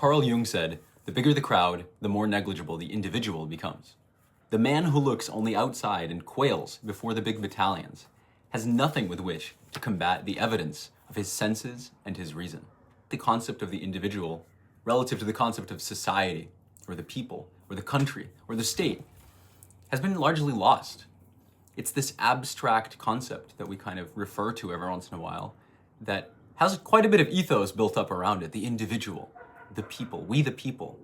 Carl Jung said, "The bigger the crowd, the more negligible the individual becomes." The man who looks only outside and quails before the big battalions has nothing with which to combat the evidence of his senses and his reason. The concept of the individual relative to the concept of society, or the people, or the country, or the state, has been largely lost. It's this abstract concept that we kind of refer to every once in a while that has quite a bit of ethos built up around it. The individual, the people, we the people,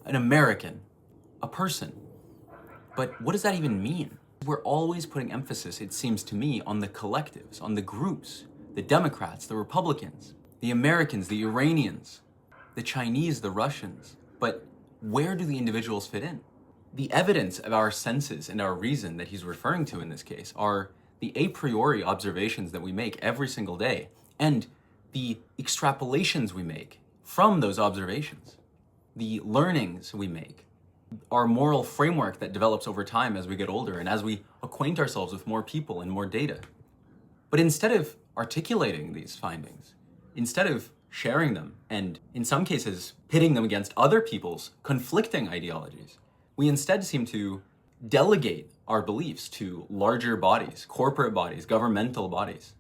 an American, a person. But what does that even mean? We're always putting emphasis, it seems to me, on the collectives, on the groups, the Democrats, the Republicans, the Americans, the Iranians, the Chinese, the Russians. But where do the individuals fit in? The evidence of our senses and our reason that he's referring to in this case are the a priori observations that we make every single day and the extrapolations we make from those observations, the learnings we make, our moral framework that develops over time as we get older and as we acquaint ourselves with more people and more data. But instead of articulating these findings, instead of sharing them, and in some cases pitting them against other people's conflicting ideologies, we instead seem to delegate our beliefs to larger bodies, corporate bodies, governmental bodies,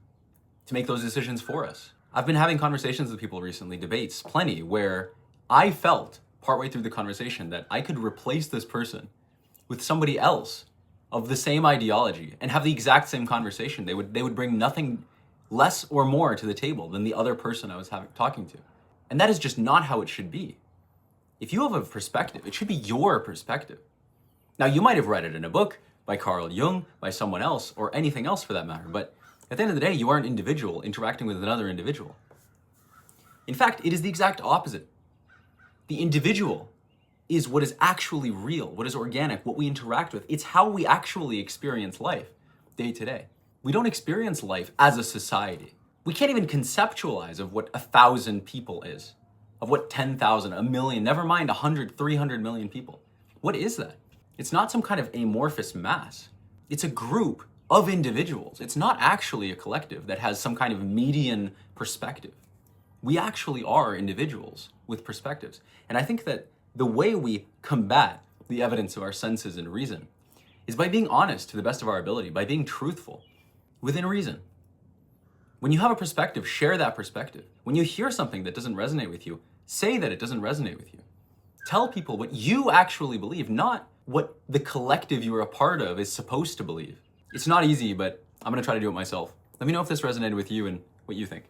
to make those decisions for us. I've been having conversations with people recently, debates, plenty, where I felt partway through the conversation that I could replace this person with somebody else of the same ideology and have the exact same conversation. They would bring nothing less or more to the table than the other person I was talking to. And that is just not how it should be. If you have a perspective, it should be your perspective. Now, you might have read it in a book by Carl Jung, by someone else, or anything else for that matter, but at the end of the day, you are an individual interacting with another individual. In fact, it is the exact opposite. The individual is what is actually real, what is organic, what we interact with. It's how we actually experience life day to day. We don't experience life as a society. We can't even conceptualize of what 1,000 people is, of what 10,000, a million, never mind 100, 300 million people. What is that? It's not some kind of amorphous mass. It's a group of individuals. It's not actually a collective that has some kind of median perspective. We actually are individuals with perspectives. And I think that the way we combat the evidence of our senses and reason is by being honest to the best of our ability, by being truthful within reason. When you have a perspective, share that perspective. When you hear something that doesn't resonate with you, say that it doesn't resonate with you. Tell people what you actually believe, not what the collective you're a part of is supposed to believe. It's not easy, but I'm gonna try to do it myself. Let me know if this resonated with you and what you think.